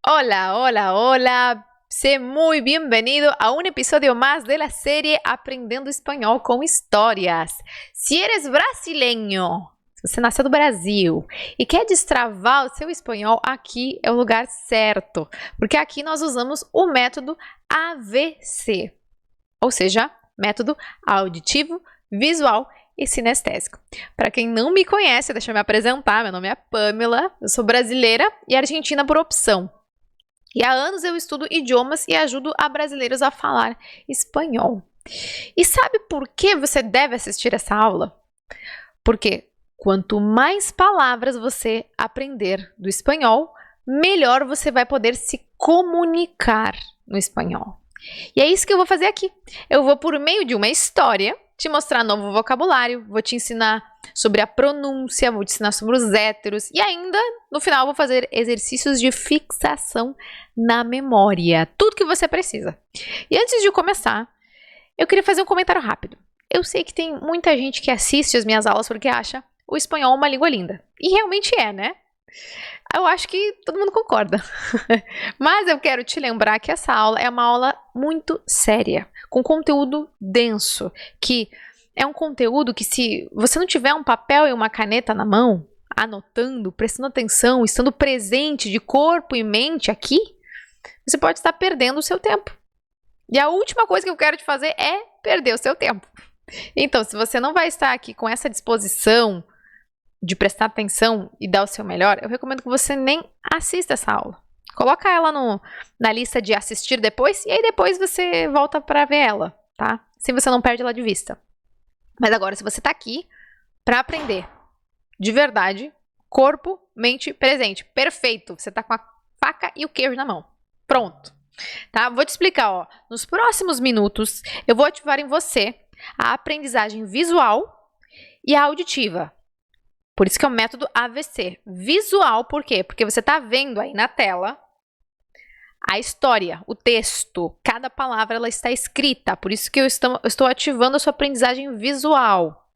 Hola, hola, hola. Sé muy bienvenido a un episodio más de la serie Aprendendo Espanhol com Histórias. Se eres brasileño, se você nasceu no Brasil e quer destravar o seu espanhol, aqui é o lugar certo, porque aqui nós usamos o método AVC, ou seja, método auditivo, visual e sinestésico. Para quem não me conhece, deixa eu me apresentar, meu nome é Pamela, eu sou brasileira e argentina por opção. E há anos eu estudo idiomas e ajudo a brasileiros a falar espanhol. E sabe por que você deve assistir essa aula? Porque quanto mais palavras você aprender do espanhol, melhor você vai poder se comunicar no espanhol. E é isso que eu vou fazer aqui. Eu vou, por meio de uma história, te mostrar novo vocabulário, vou te ensinar sobre a pronúncia, vou te ensinar sobre os héteros e ainda, no final, vou fazer exercícios de fixação na memória. Tudo que você precisa. E antes de começar, eu queria fazer um comentário rápido. Eu sei que tem muita gente que assiste as minhas aulas porque acha o espanhol uma língua linda. E realmente é, né? Eu acho que todo mundo concorda. Mas eu quero te lembrar que essa aula é uma aula muito séria, com conteúdo denso, que é um conteúdo que, se você não tiver um papel e uma caneta na mão, anotando, prestando atenção, estando presente de corpo e mente aqui, você pode estar perdendo o seu tempo. E a última coisa que eu quero te fazer é perder o seu tempo. Então, se você não vai estar aqui com essa disposição de prestar atenção e dar o seu melhor, eu recomendo que você nem assista essa aula. Coloca ela na lista de assistir depois e aí depois você volta para ver ela, tá? Se você não perde ela de vista. Mas agora, se você tá aqui para aprender de verdade, corpo, mente, presente, perfeito. Você tá com a faca e o queijo na mão. Pronto. Tá? Vou te explicar, ó. Nos próximos minutos, eu vou ativar em você a aprendizagem visual e a auditiva. Por isso que é o método AVC. Visual, por quê? Porque você está vendo aí na tela a história, o texto. Cada palavra ela está escrita. Por isso que eu estou ativando a sua aprendizagem visual.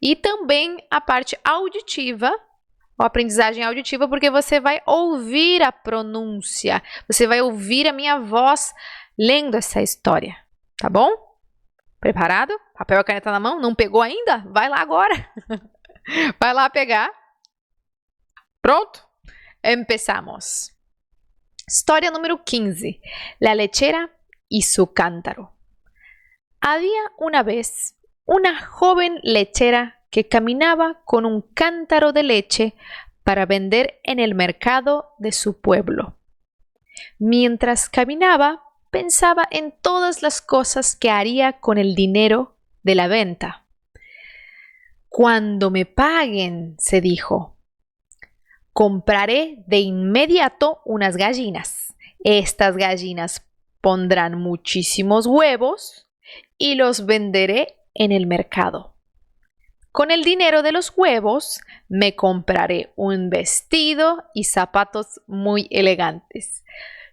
E também a parte auditiva, a aprendizagem auditiva, porque você vai ouvir a pronúncia. Você vai ouvir a minha voz lendo essa história. Tá bom? Preparado? Papel e caneta na mão? Não pegou ainda? Vai lá agora! Vai lá pegar. Pronto? Empezamos. História número 15. La lechera y su cántaro. Había una vez una joven lechera que caminaba con un cántaro de leche para vender en el mercado de su pueblo. Mientras caminaba, pensaba en todas las cosas que haría con el dinero de la venta. Cuando me paguen, se dijo, compraré de inmediato unas gallinas. Estas gallinas pondrán muchísimos huevos y los venderé en el mercado. Con el dinero de los huevos me compraré un vestido y zapatos muy elegantes.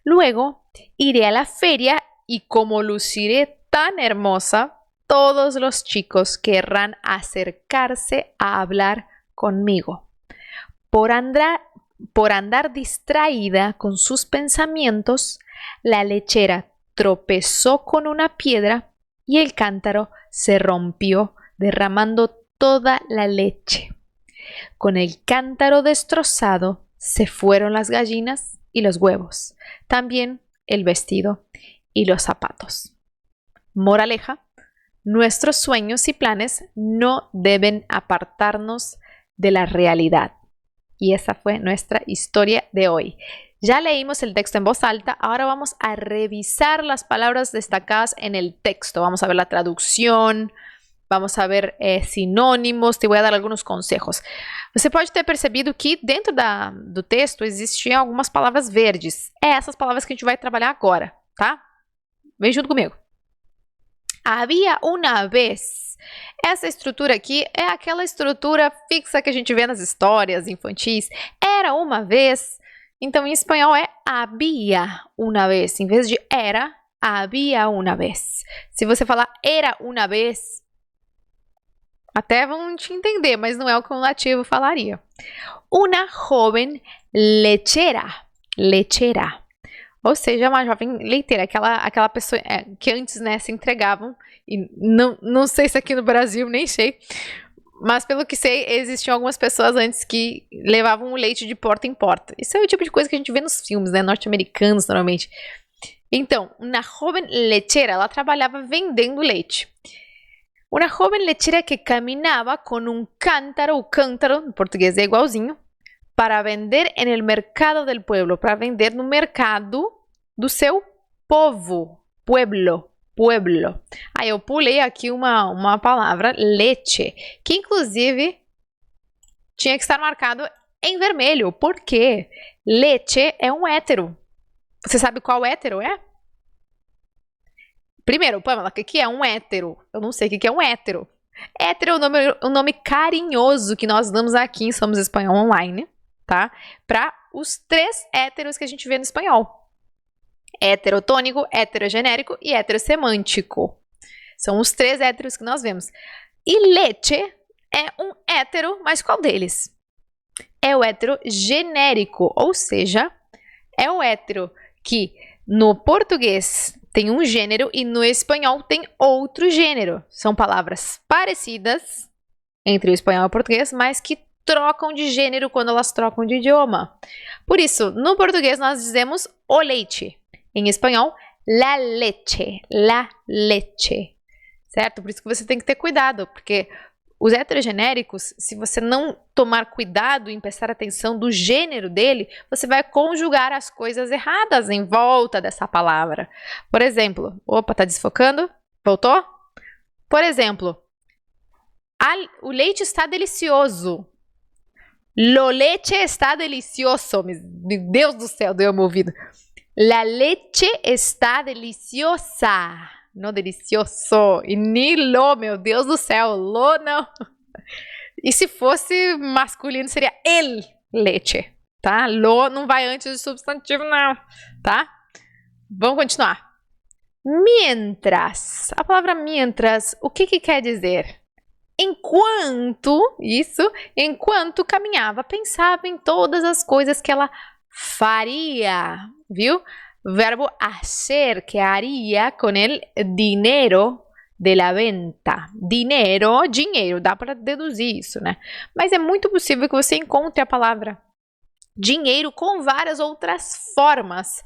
Luego iré a la feria y como luciré tan hermosa, todos los chicos querrán acercarse a hablar conmigo. Por andar distraída con sus pensamientos, la lechera tropezó con una piedra y el cántaro se rompió, derramando toda la leche. Con el cántaro destrozado se fueron las gallinas y los huevos, también el vestido y los zapatos. Moraleja: nuestros sueños y planes no deben apartarnos de la realidad. Y esa fue nuestra historia de hoy. Ya leímos el texto en voz alta, ahora vamos a revisar las palabras destacadas en el texto. Vamos a ver la traducción, vamos a ver sinônimos, te voy a dar alguns conselhos. Você pode ter percebido que dentro do texto existiam algumas palavras verdes. É essas palavras que a gente vai trabalhar agora, tá? Vem junto comigo. Havia uma vez. Essa estrutura aqui é aquela estrutura fixa que a gente vê nas histórias infantis. Era uma vez. Então, em espanhol é había uma vez. Em vez de era, había uma vez. Se você falar era uma vez, até vão te entender, mas não é o que um nativo falaria. Una joven lechera. Lechera. Ou seja, uma jovem leiteira, aquela pessoa que antes, né, se entregavam, e não sei se aqui no Brasil, nem sei, mas pelo que sei, existiam algumas pessoas antes que levavam o leite de porta em porta. Isso é o tipo de coisa que a gente vê nos filmes, né, norte-americanos, normalmente. Então, uma jovem lecheira, ela trabalhava vendendo leite. Uma jovem lecheira que caminhava com um cântaro, o cântaro, em português é igualzinho, para vender en el mercado del pueblo, para vender no mercado do seu povo, pueblo. Aí eu pulei aqui uma palavra, leite, que inclusive tinha que estar marcado em vermelho. Por quê? Leite é um hétero. Você sabe qual hétero é? Primeiro, Pamela, o que é um hétero? Eu não sei o que é um hétero. Hétero é um nome carinhoso que nós damos aqui em Somos Espanhol Online, tá? Para os 3 héteros que a gente vê no espanhol. Heterotônico, heterogenérico e heterossemântico. São os 3 héteros que nós vemos. E leite é um hétero, mas qual deles? É o hétero genérico, ou seja, é o hétero que no português tem um gênero e no espanhol tem outro gênero. São palavras parecidas entre o espanhol e o português, mas que trocam de gênero quando elas trocam de idioma. Por isso, no português nós dizemos o leite. Em espanhol, la leche, certo? Por isso que você tem que ter cuidado, porque os heterogenéricos, se você não tomar cuidado em prestar atenção do gênero dele, você vai conjugar as coisas erradas em volta dessa palavra. Por exemplo, opa, tá desfocando? Voltou? Por exemplo, o leite está delicioso. Lo leche está delicioso. Meu Deus do céu, deu meu ouvido. La leche está deliciosa. Não delicioso. E ni lo, meu Deus do céu. Lo não. E se fosse masculino, seria el leche. Tá? Lo não vai antes do substantivo, não. Tá? Vamos continuar. Mientras. A palavra mientras, o que quer dizer? Enquanto caminhava, pensava em todas as coisas que ela faria, viu? Verbo hacer, que haría con el dinero de la venta. Dinheiro, dá para deduzir isso, né? Mas é muito possível que você encontre a palavra dinheiro com várias outras formas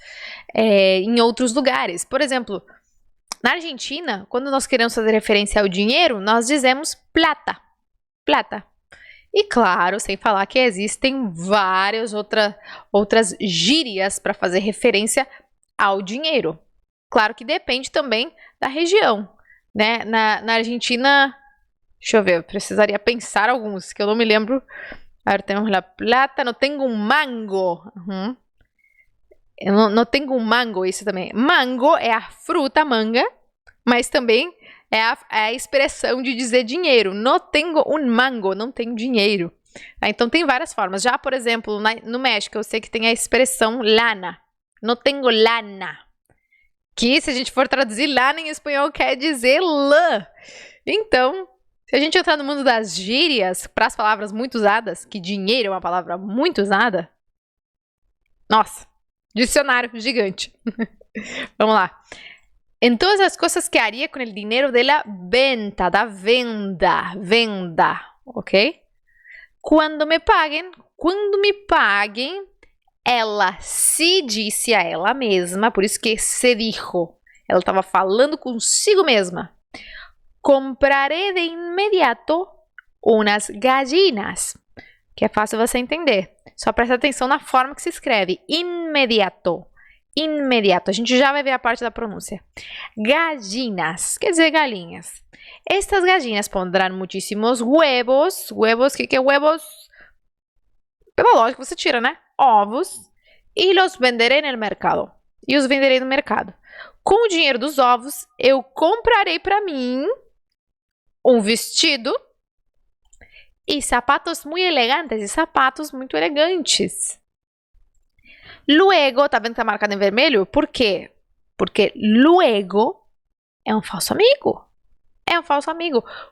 em outros lugares. Por exemplo, na Argentina, quando nós queremos fazer referência ao dinheiro, nós dizemos plata. E claro, sem falar que existem várias outras gírias para fazer referência ao dinheiro. Claro que depende também da região, né? Na Argentina, deixa eu ver, eu precisaria pensar alguns, que eu não me lembro. Agora temos la plata, não tenho um mango. Eu não tenho um mango, isso também. Mango é a fruta manga, mas também é a expressão de dizer dinheiro. Não tenho um mango, não tenho dinheiro. Então tem várias formas. Já, por exemplo, no México, eu sei que tem a expressão lana. Não tenho lana. Que, se a gente for traduzir lana em espanhol, quer dizer lã. Então, se a gente entrar no mundo das gírias, para as palavras muito usadas, que dinheiro é uma palavra muito usada, nossa, dicionário gigante. Vamos lá. En todas as coisas que haria com o dinheiro da venda, ok? Quando me paguem, ela se disse a ela mesma, por isso que se dijo, ela estava falando consigo mesma. Compraré de inmediato umas gallinas, que é fácil você entender. Só presta atenção na forma que se escreve. Inmediato. A gente já vai ver a parte da pronúncia. Gallinas, quer dizer galinhas. Estas gallinas pondrán muchísimos huevos. Huevos, que é huevos? Pela lógica você tira, né? Ovos. E los venderé no mercado. E os venderei no mercado. Com o dinheiro dos ovos, eu comprarei para mim um vestido e sapatos muito elegantes. E sapatos muito elegantes. Luego, tá vendo que tá marcado em vermelho? Por quê? Porque luego é um falso amigo.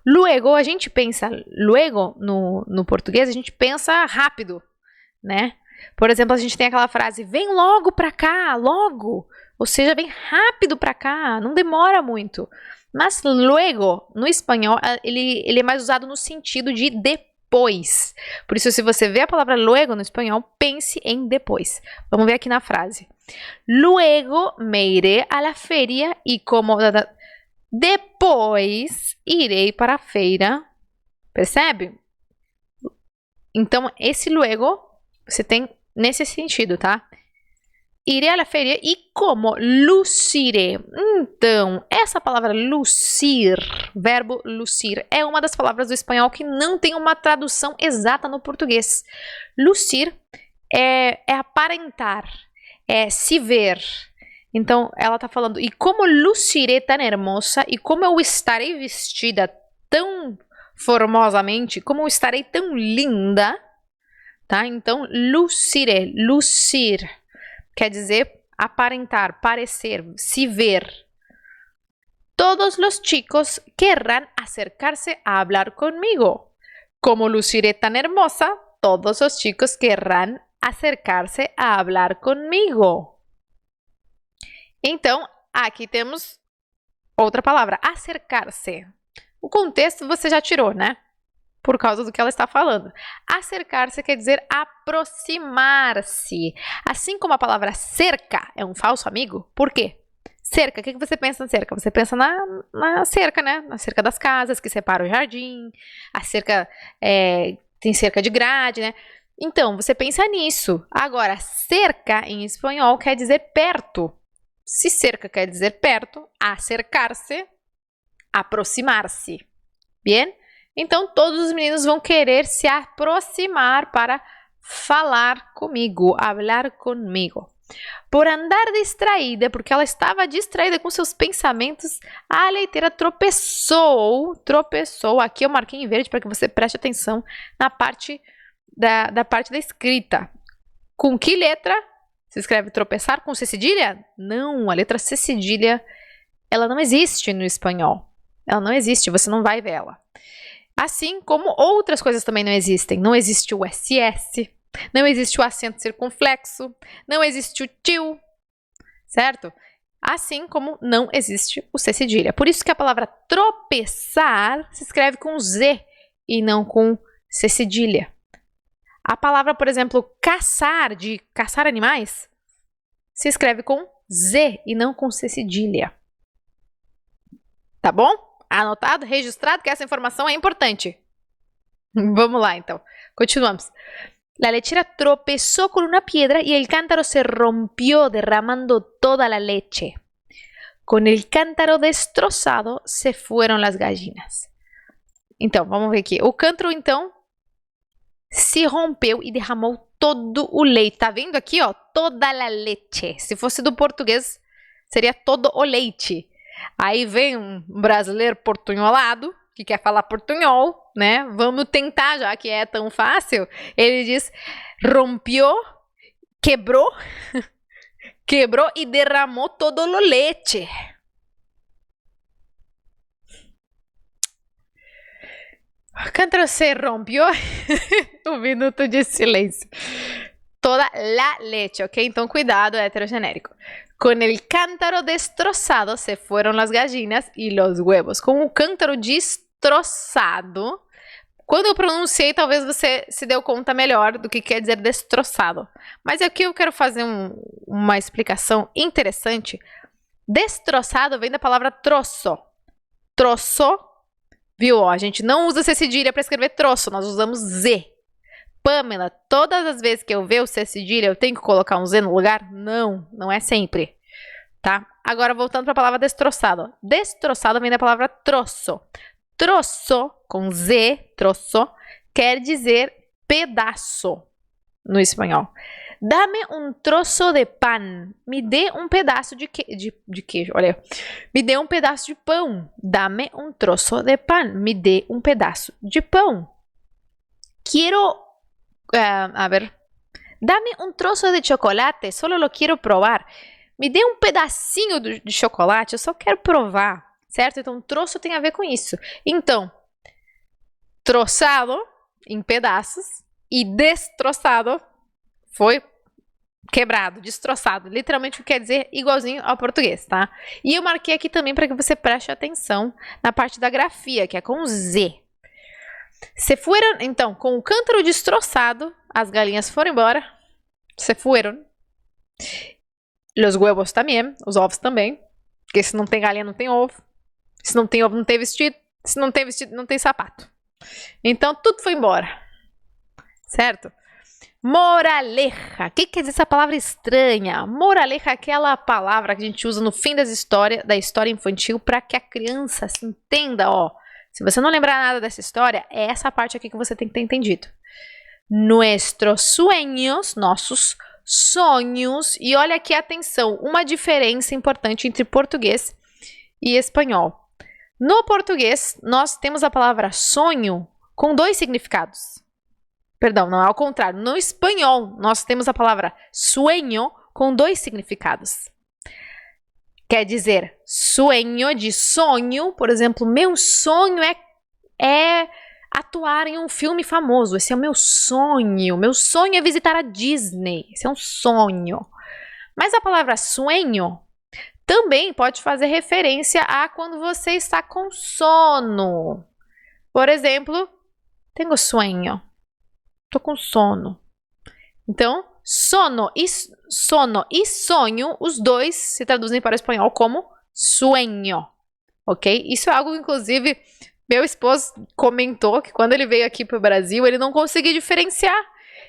Luego, a gente pensa, luego, no português, a gente pensa rápido, né? Por exemplo, a gente tem aquela frase, vem logo pra cá, logo. Ou seja, vem rápido pra cá, não demora muito. Mas luego, no espanhol, ele é mais usado no sentido de depois. Por isso, se você vê a palavra luego no espanhol, pense em depois. Vamos ver aqui na frase. Luego me iré a la feria y como... Depois irei para a feira. Percebe? Então, esse luego você tem nesse sentido, tá? Irei à la feria e como luciré. Então, essa palavra lucir, verbo lucir, é uma das palavras do espanhol que não tem uma tradução exata no português. Lucir é aparentar, é se ver. Então, ela está falando, e como luciré tan hermosa, e como eu estarei vestida tão formosamente, como eu estarei tão linda, tá? Então, luciré, lucir, quer dizer aparentar, parecer, se ver. Todos los chicos querrán acercarse a hablar conmigo. Como luciré tan hermosa, todos los chicos querrán acercarse a hablar conmigo. Então, aqui temos outra palavra, acercar-se. O contexto você já tirou, né? Por causa do que ela está falando. Acercar-se quer dizer aproximar-se. Assim como a palavra cerca é um falso amigo, por quê? Cerca, o que você pensa na cerca? Você pensa na cerca, né? Na cerca das casas que separam o jardim. A cerca, tem cerca de grade, né? Então, você pensa nisso. Agora, cerca em espanhol quer dizer perto. Se cerca quer dizer perto, acercar-se, aproximar-se. Bien? Então, todos os meninos vão querer se aproximar para falar comigo, hablar comigo. Por andar distraída, porque ela estava distraída com seus pensamentos, a leiteira tropeçou. Aqui eu marquei em verde para que você preste atenção na parte da parte da escrita. Com que letra se escreve tropeçar? Com C cedilha? Não, a letra C cedilha, ela não existe no espanhol. Ela não existe, você não vai ver ela. Assim como outras coisas também não existem. Não existe o SS, não existe o acento circunflexo, não existe o tio, certo? Assim como não existe o C cedilha. Por isso que a palavra tropeçar se escreve com Z e não com C cedilha. A palavra, por exemplo, caçar, de caçar animais, se escreve com Z e não com C cedilha. Tá bom? Anotado, registrado, que essa informação é importante. Vamos lá, então. Continuamos. La lechera tropezó con una piedra y el cántaro se rompió derramando toda la leche. Con el cántaro destrozado se fueron las gallinas. Então, vamos ver aqui. O cântaro, então, se rompeu e derramou todo o leite. Tá vendo aqui, ó? Toda la leche. Se fosse do português, seria todo o leite. Aí vem um brasileiro portunholado, que quer falar portunhol, né? Vamos tentar, já que é tão fácil. Ele diz, rompió, quebrou, quebrou e derramou todo o leite. O cântaro se rompió. Um minuto de silêncio. Toda la leche, ok? Então, cuidado, é heterogenérico. Con el cántaro destrozado se fueron las gallinas y los huevos. Com o cântaro destroçado. Quando eu pronunciei, talvez você se deu conta melhor do que quer dizer destroçado. Mas aqui eu quero fazer uma explicação interessante. Destroçado vem da palavra troço. Troço, viu? A gente não usa C cedilha para escrever troço, nós usamos Z. Pamela, todas as vezes que eu ver o C cedilha, eu tenho que colocar um Z no lugar? Não, não é sempre, tá? Agora, voltando para a palavra destroçado. Destroçado vem da palavra troço. Troço, com Z, troço, quer dizer pedaço no espanhol. Dame um troço de pan. Me dê um pedaço de queijo. Olha, me dê um pedaço de pão. Dame um troço de pan. Me dê um pedaço de pão. Quero... dame um troço de chocolate, solo lo quiero probar. Me dê um pedacinho de chocolate, eu só quero provar, certo? Então, troço tem a ver com isso. Então, troçado em pedaços e destroçado foi quebrado, destroçado. Literalmente quer dizer igualzinho ao português, tá? E eu marquei aqui também para que você preste atenção na parte da grafia, que é com Z. Se fueron, então, com o cântaro destroçado, as galinhas foram embora. Se fueron. Los huevos também, os ovos também. Porque se não tem galinha, não tem ovo. Se não tem ovo, não tem vestido. Se não tem vestido, não tem sapato. Então, tudo foi embora. Certo? Moraleja. O que quer dizer essa palavra estranha? Moraleja é aquela palavra que a gente usa no fim da história infantil para que a criança se entenda, ó. Se você não lembrar nada dessa história, é essa parte aqui que você tem que ter entendido. Nuestros sueños, nossos sonhos. E olha aqui, atenção, uma diferença importante entre português e espanhol. No português, nós temos a palavra sonho com dois significados. Perdão, não é ao contrário. No espanhol, nós temos a palavra sueño com dois significados. Quer dizer, sueño de sonho, por exemplo, meu sonho é atuar em um filme famoso. Esse é o meu sonho. Meu sonho é visitar a Disney. Esse é um sonho. Mas a palavra sueño também pode fazer referência a quando você está com sono. Por exemplo, tenho sueño. Tô com sono. Então, sono e sonho, os dois se traduzem para o espanhol como sueño, ok? Isso é algo, inclusive, meu esposo comentou que quando ele veio aqui para o Brasil, ele não conseguia diferenciar.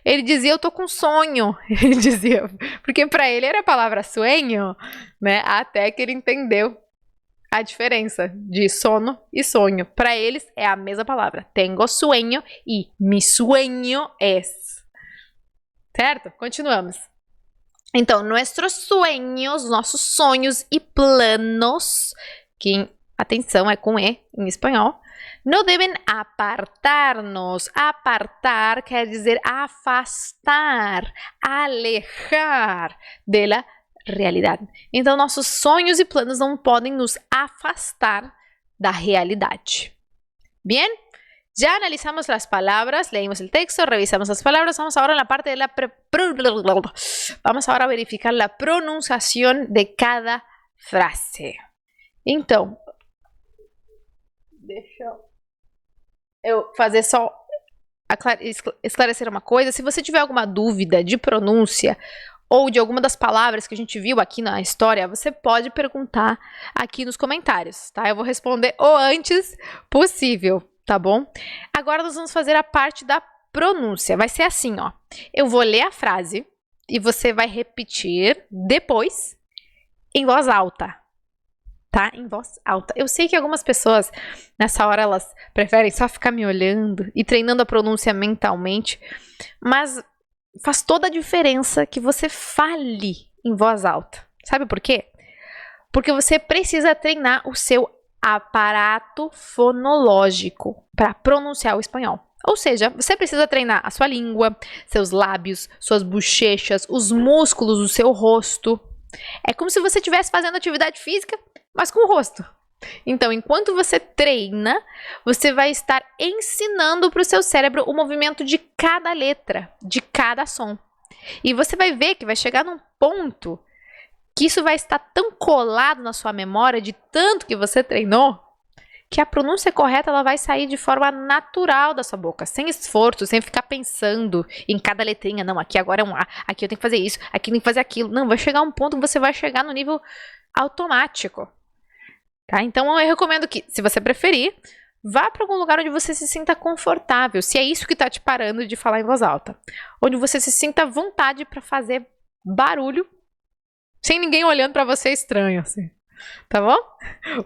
Ele dizia, eu tô com sonho. Ele dizia, porque para ele era a palavra sueño, né? Até que ele entendeu a diferença de sono e sonho. Para eles é a mesma palavra. Tengo sueño e mi sueño es. Certo? Continuamos. Então, nossos sueños, nossos sonhos e planos, que, atenção, é com E em espanhol, não devem apartar-nos. Apartar quer dizer afastar, alejar da realidade. Então, nossos sonhos e planos não podem nos afastar da realidade. Bien? Ya analizamos las palabras, leímos el texto, revisamos las palabras. Vamos ahora a la parte de la vamos ahora a verificar la pronunciación de cada frase. Então, deixa eu fazer só esclarecer uma coisa. Se você tiver alguma dúvida de pronúncia ou de alguma das palavras que a gente viu aqui na história, você pode perguntar aqui nos comentários, tá? Eu vou responder o antes possível, tá bom? Agora nós vamos fazer a parte da pronúncia. Vai ser assim, ó. Eu vou ler a frase e você vai repetir depois em voz alta, tá? Em voz alta. Eu sei que algumas pessoas, nessa hora, elas preferem só ficar me olhando e treinando a pronúncia mentalmente, mas faz toda a diferença que você fale em voz alta. Sabe por quê? Porque você precisa treinar o seu aparato fonológico para pronunciar o espanhol. Ou seja, você precisa treinar a sua língua, seus lábios, suas bochechas, os músculos do seu rosto. É como se você estivesse fazendo atividade física, mas com o rosto. Então, enquanto você treina, você vai estar ensinando para o seu cérebro o movimento de cada letra, de cada som. E você vai ver que vai chegar num ponto que isso vai estar tão colado na sua memória, de tanto que você treinou, que a pronúncia correta ela vai sair de forma natural da sua boca, sem esforço, sem ficar pensando em cada letrinha. Não, aqui agora é um A, aqui eu tenho que fazer isso, aqui eu tenho que fazer aquilo. Não, vai chegar um ponto que você vai chegar no nível automático. Tá? Então eu recomendo que, se você preferir, vá para algum lugar onde você se sinta confortável, se é isso que está te parando de falar em voz alta. Onde você se sinta à vontade para fazer barulho, sem ninguém olhando para você estranho, assim. Tá bom?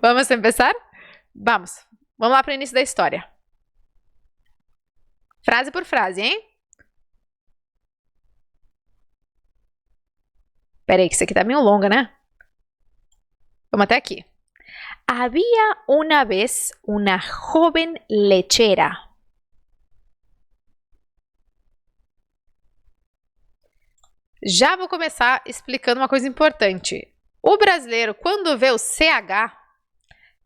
Vamos começar? Vamos lá para o início da história. Frase por frase, hein? Peraí, que isso aqui tá meio longa, né? Vamos até aqui. Había una vez una joven lechera. Já vou começar explicando uma coisa importante. O brasileiro, quando vê o CH,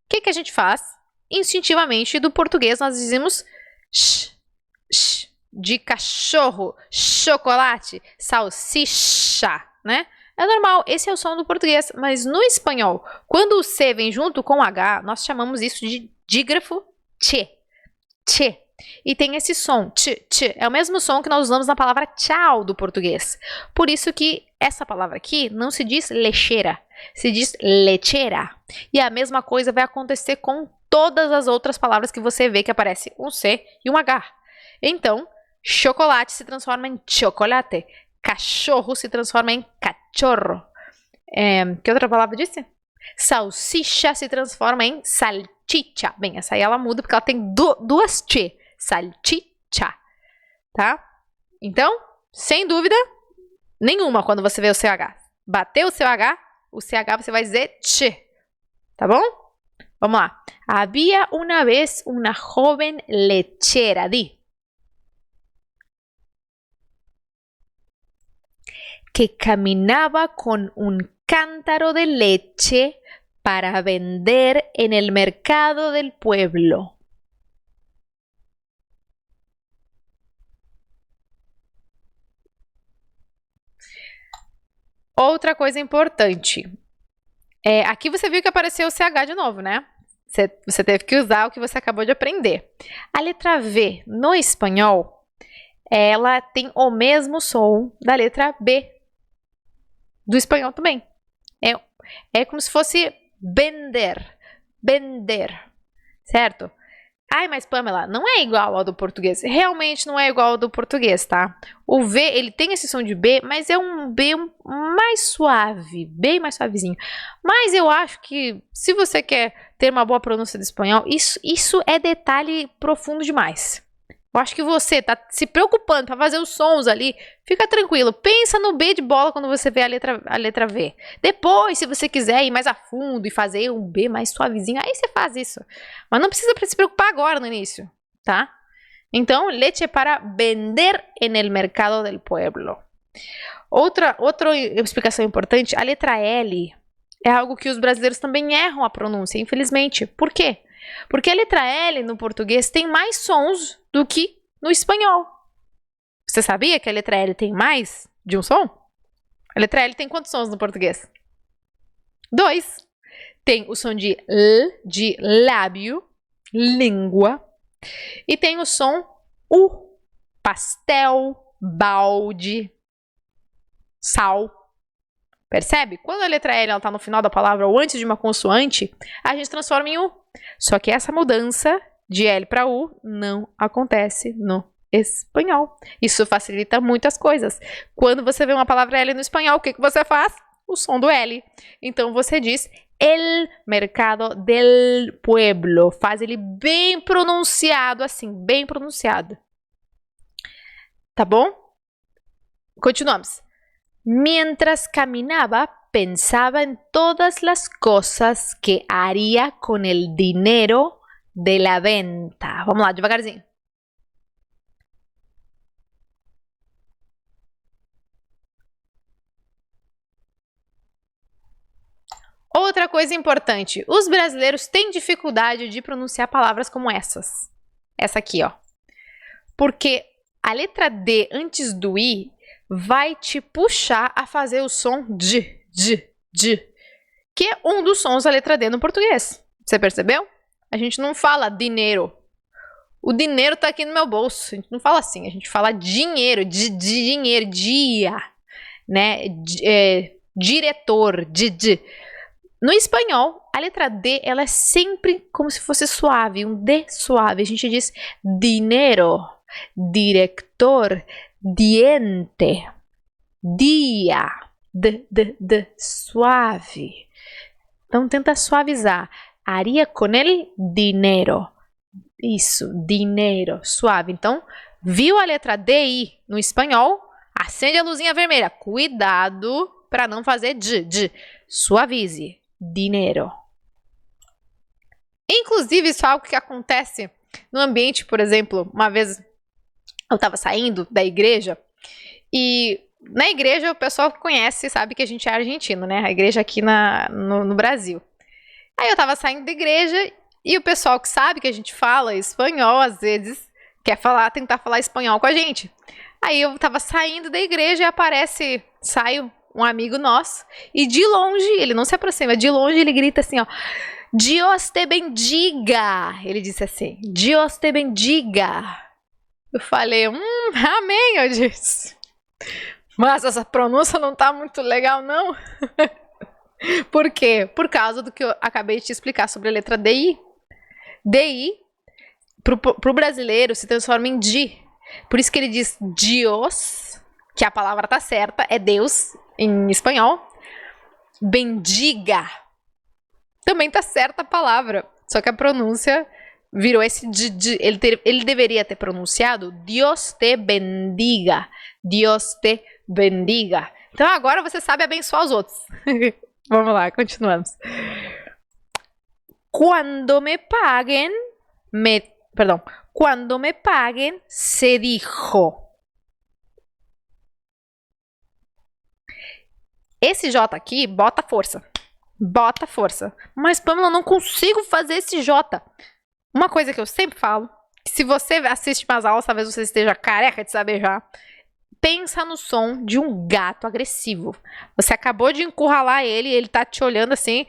o que a gente faz? Instintivamente, do português, nós dizemos sh, sh. de cachorro, chocolate, salsicha, né? É normal, esse é o som do português, mas no espanhol, quando o C vem junto com o H, nós chamamos isso de dígrafo che, che. E tem esse som, ch, é o mesmo som que nós usamos na palavra tchau do português. Por isso que essa palavra aqui não se diz lechera, se diz lechera. E a mesma coisa vai acontecer com todas as outras palavras que você vê que aparece um C e um H. Então, chocolate se transforma em chocolate, cachorro se transforma em cachorro. Que outra palavra disse? Salsicha se transforma em salchicha. Bem, essa aí ela muda porque ela tem duas T. Salchicha, tá? Então, sem dúvida nenhuma quando você vê o CH. Bateu o CH você vai dizer ch, tá bom? Vamos lá. Había una vez una joven lechera, di. Que caminaba con un cántaro de leche para vender en el mercado del pueblo. Outra coisa importante. Aqui você viu que apareceu o CH de novo, né? Você teve que usar o que você acabou de aprender. A letra V no espanhol, ela tem o mesmo som da letra B do espanhol também. É como se fosse vender, certo? Ai, mas Pamela, não é igual ao do português. Realmente não é igual ao do português, tá? O V, ele tem esse som de B, mas é um B mais suave, bem mais suavezinho. Mas eu acho que, se você quer ter uma boa pronúncia do espanhol, isso é detalhe profundo demais. Eu acho que você tá se preocupando para fazer os sons ali. Fica tranquilo. Pensa no B de bola quando você vê a letra V. Depois, se você quiser ir mais a fundo e fazer um B mais suavezinho, aí você faz isso. Mas não precisa se preocupar agora no início, tá? Então, leche para vender en el mercado del pueblo. Outra explicação importante, a letra L é algo que os brasileiros também erram a pronúncia, infelizmente. Por quê? Porque a letra L no português tem mais sons do que no espanhol. Você sabia que a letra L tem mais de um som? A letra L tem quantos sons no português? 2. Tem o som de L, de lábio, língua. E tem o som U, pastel, balde, sal. Percebe? Quando a letra L está no final da palavra ou antes de uma consoante, a gente transforma em U. Só que essa mudança de L para U não acontece no espanhol. Isso facilita muitas coisas. Quando você vê uma palavra L no espanhol, o que você faz? O som do L. Então você diz el mercado del pueblo. Faz ele bem pronunciado assim, bem pronunciado. Tá bom? Continuamos. Mientras caminaba, pensaba en todas las cosas que haría con el dinero de la venta. Vamos lá, devagarzinho. Outra coisa importante, os brasileiros têm dificuldade de pronunciar palavras como essas. Essa aqui, ó. Porque a letra D antes do I vai te puxar a fazer o som de, que é um dos sons da letra D no português. Você percebeu? A gente não fala dinheiro. O dinheiro tá aqui no meu bolso. A gente não fala assim, a gente fala dinheiro, dinheiro, dia, né? Diretor, No espanhol, a letra D, ela é sempre como se fosse suave, um D suave. A gente diz dinheiro, director, diente, dia, suave. Então tenta suavizar. Haría con el dinero. Isso, dinheiro, suave. Então, viu a letra DI no espanhol? Acende a luzinha vermelha. Cuidado para não fazer suavize. Dinheiro. Inclusive, isso é algo que acontece no ambiente, por exemplo, uma vez eu estava saindo da igreja e na igreja o pessoal conhece, sabe que a gente é argentino, né? A igreja aqui no Brasil. Aí eu estava saindo da igreja e o pessoal que sabe que a gente fala espanhol, às vezes, quer tentar falar espanhol com a gente. Aí eu tava saindo da igreja e sai um amigo nosso, e de longe, ele não se aproxima, de longe ele grita assim, ó, Dios te bendiga. Ele disse assim, Dios te bendiga. Eu falei, amém, eu disse. Mas essa pronúncia não tá muito legal, não. Por quê? Por causa do que eu acabei de te explicar sobre a letra DI. DI, pro brasileiro, se transforma em di. Por isso que ele diz Dios, que a palavra tá certa, é Deus em espanhol. Bendiga. Também tá certa a palavra, só que a pronúncia virou esse ele deveria ter pronunciado Dios te bendiga. Dios te bendiga. Então agora você sabe abençoar os outros. Vamos lá, continuamos. Quando me paguen, se dijo. Esse J aqui, bota força. Bota força. Mas, Pamela, eu não consigo fazer esse J. Uma coisa que eu sempre falo, que se você assiste umas aulas, talvez você esteja careca de saber já, pensa no som de um gato agressivo. Você acabou de encurralar ele tá te olhando assim.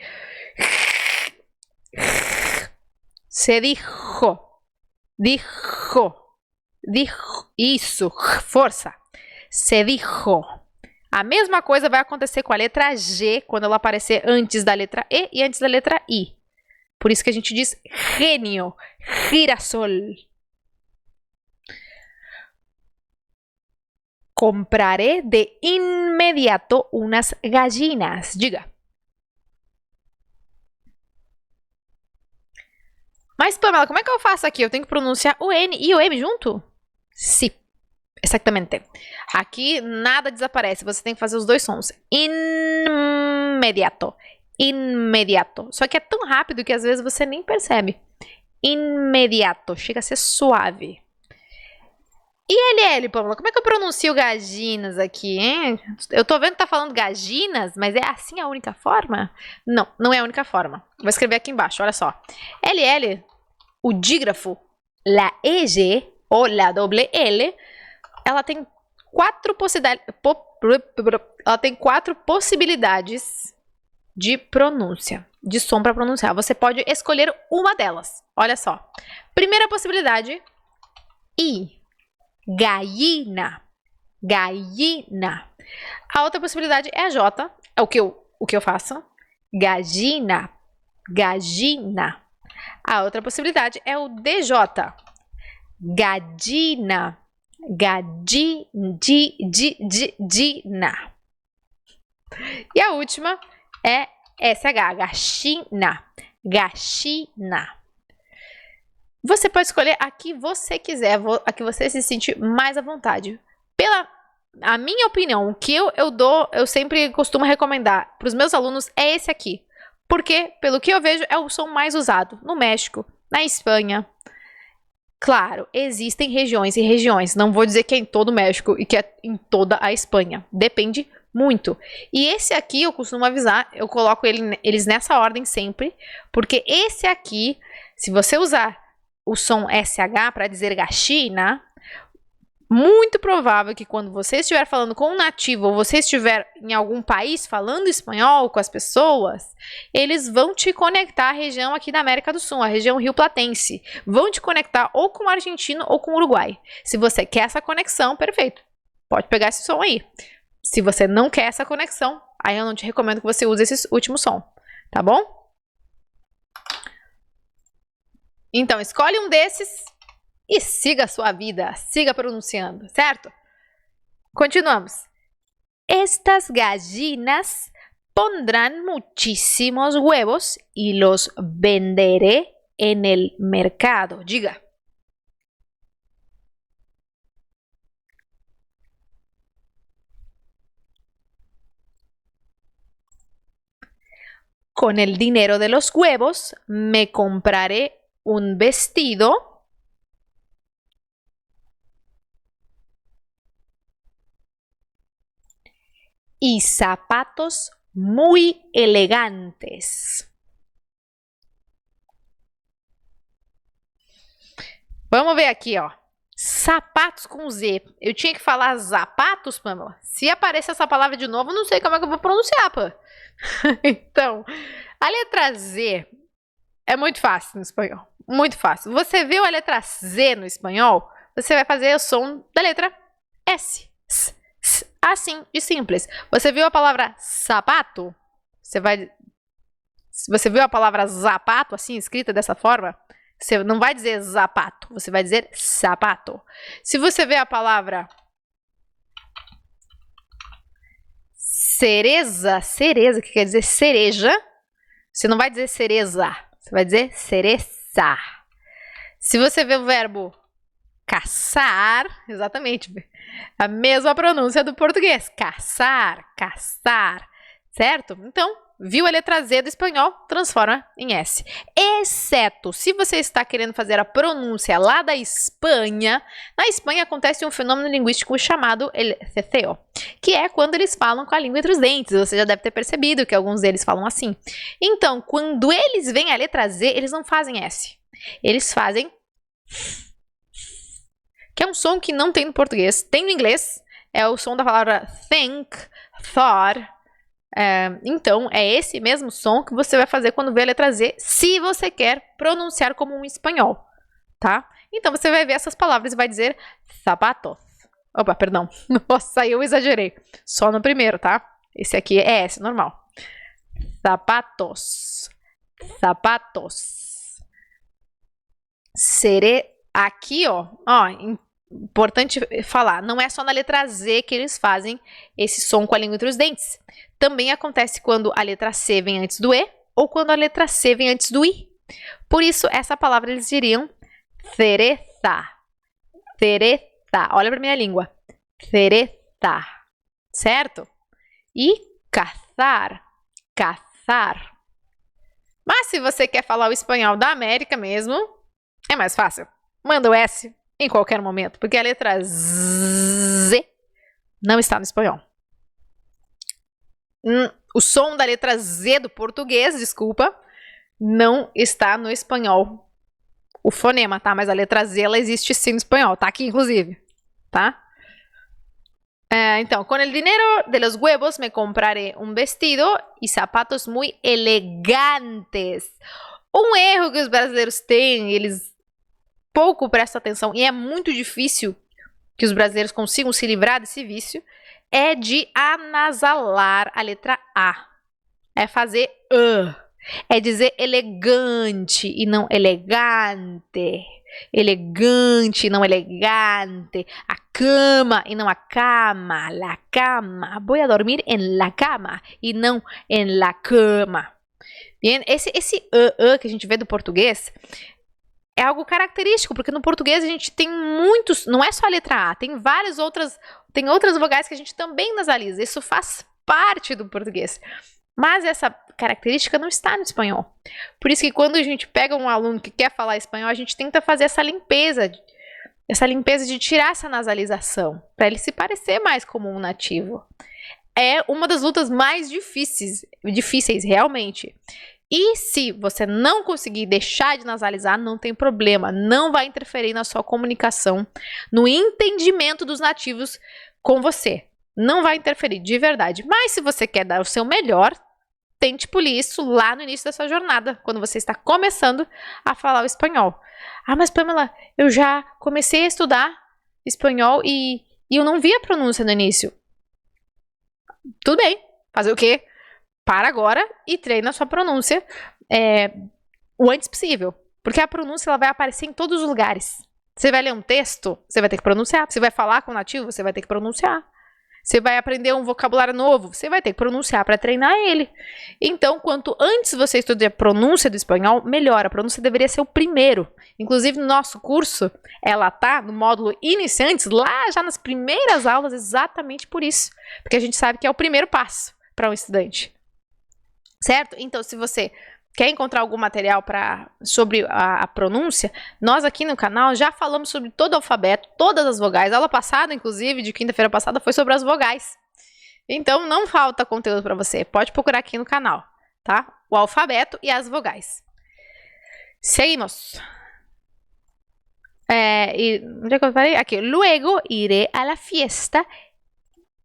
Se dijo. Dijo. Isso. Força. Se dijo. A mesma coisa vai acontecer com a letra G quando ela aparecer antes da letra E e antes da letra I. Por isso que a gente diz gênio, girasol. Compraré de inmediato unas gallinas. Diga. Mas, Pamela, como é que eu faço aqui? Eu tenho que pronunciar o N e o M junto? Sim. Exatamente. Aqui nada desaparece, você tem que fazer os dois sons. Inmediato. Inmediato. Só que é tão rápido que às vezes você nem percebe. Inmediato. Chega a ser suave. E LL, Pamela, como é que eu pronuncio gallinas aqui, hein? Eu tô vendo que tá falando gallinas, mas é assim a única forma? Não, não é a única forma. Vou escrever aqui embaixo, olha só. LL, o dígrafo, la EG ou la doble L, ela tem quatro possibilidades de pronúncia, de som para pronunciar. Você pode escolher uma delas. Olha só. Primeira possibilidade, I, gallina, gallina. A outra possibilidade é a J, é o que eu faço. Gallina, gallina. A outra possibilidade é o DJ, gadina. Gadina. E a última é SH, gachina. Gachina. Você pode escolher a que você quiser, a que você se sente mais à vontade. A minha opinião, o que eu sempre costumo recomendar para os meus alunos é esse aqui. Porque, pelo que eu vejo, é o som mais usado no México, na Espanha. Claro, existem regiões e regiões. Não vou dizer que é em todo o México e que é em toda a Espanha. Depende muito. E esse aqui eu costumo avisar, eu coloco eles nessa ordem sempre, porque esse aqui, se você usar o som SH para dizer gachina, muito provável que quando você estiver falando com um nativo ou você estiver em algum país falando espanhol com as pessoas, eles vão te conectar à região aqui da América do Sul, a região rio-platense. Vão te conectar ou com o argentino ou com o Uruguai. Se você quer essa conexão, perfeito. Pode pegar esse som aí. Se você não quer essa conexão, aí eu não te recomendo que você use esse último som, tá bom? Então, escolhe um desses e siga a sua vida, siga pronunciando, certo? Continuamos. Estas gallinas pondrán muchísimos huevos y los venderé en el mercado. Diga. Con el dinero de los huevos me compraré un vestido y zapatos muy elegantes. Vamos ver aqui, ó. Sapatos com Z. Eu tinha que falar zapatos, Pamela? Se aparecer essa palavra de novo, eu não sei como é que eu vou pronunciar, pô. Então, a letra Z é muito fácil no espanhol. Muito fácil. Você viu a letra Z no espanhol? Você vai fazer o som da letra S. Assim, de simples. Você viu a palavra sapato? Você viu a palavra zapato assim, escrita dessa forma? Você não vai dizer zapato, você vai dizer sapato. Se você vê a palavra cereza, que quer dizer cereja, você não vai dizer cereza, você vai dizer cereça. Se você vê o verbo caçar, exatamente, a mesma pronúncia do português, caçar, certo? Então, viu a letra Z do espanhol, transforma em S. Exceto se você está querendo fazer a pronúncia lá da Espanha. Na Espanha acontece um fenômeno linguístico chamado el ceceo, que é quando eles falam com a língua entre os dentes. Você já deve ter percebido que alguns deles falam assim. Então, quando eles veem a letra Z, eles não fazem S. Eles fazem... que é um som que não tem no português. Tem no inglês. É o som da palavra think, thought. Então, é esse mesmo som que você vai fazer quando vê a letra Z, se você quer pronunciar como um espanhol, tá? Então, você vai ver essas palavras e vai dizer zapatos. Opa, perdão. Nossa, aí eu exagerei. Só no primeiro, tá? Esse aqui é S, normal. Zapatos. Aqui, ó, importante falar, não é só na letra Z que eles fazem esse som com a língua entre os dentes. Também acontece quando a letra C vem antes do E ou quando a letra C vem antes do I. Por isso, essa palavra eles diriam cereza. Olha para minha língua. Cereza. Certo? E caçar. Mas se você quer falar o espanhol da América mesmo, é mais fácil. Manda o S em qualquer momento, porque a letra Z não está no espanhol. O som da letra Z do português, desculpa, não está no espanhol. O fonema, tá? Mas a letra Z, ela existe sim no espanhol. Tá aqui, inclusive. Tá? Então, con el dinero de los huevos me compraré un vestido y zapatos muy elegantes. Um erro que os brasileiros têm, eles pouco prestam atenção, e é muito difícil que os brasileiros consigam se livrar desse vício, é de anasalar a letra A. É fazer É dizer elegante e não elegante. Elegante e não elegante. A cama e não a cama. La cama. Voy a dormir en la cama e não en la cama. Bien? Esse que a gente vê do português é algo característico, porque no português a gente tem muitos, não é só a letra A, tem outras vogais que a gente também nasaliza. Isso faz parte do português. Mas essa característica não está no espanhol. Por isso que quando a gente pega um aluno que quer falar espanhol, a gente tenta fazer essa limpeza de tirar essa nasalização, para ele se parecer mais como um nativo. É uma das lutas mais difíceis realmente. E se você não conseguir deixar de nasalizar, não tem problema, não vai interferir na sua comunicação, no entendimento dos nativos com você. Não vai interferir, de verdade. Mas se você quer dar o seu melhor, tente polir isso lá no início da sua jornada, quando você está começando a falar o espanhol. Ah, mas Pamela, eu já comecei a estudar espanhol e eu não vi a pronúncia no início. Tudo bem, fazer o quê? Para agora e treina a sua pronúncia o antes possível. Porque a pronúncia ela vai aparecer em todos os lugares. Você vai ler um texto, você vai ter que pronunciar. Você vai falar com o nativo, você vai ter que pronunciar. Você vai aprender um vocabulário novo, você vai ter que pronunciar para treinar ele. Então, quanto antes você estudar a pronúncia do espanhol, melhor. A pronúncia deveria ser o primeiro. Inclusive, no nosso curso, ela tá no módulo iniciantes, lá já nas primeiras aulas, exatamente por isso. Porque a gente sabe que é o primeiro passo para um estudante. Certo? Então, se você quer encontrar algum material sobre a pronúncia, nós aqui no canal já falamos sobre todo o alfabeto, todas as vogais. A aula passada, inclusive, de quinta-feira passada, foi sobre as vogais. Então, não falta conteúdo para você. Pode procurar aqui no canal, tá? O alfabeto e as vogais. Seguimos. Onde é que eu falei? Aqui. Luego iré a la fiesta.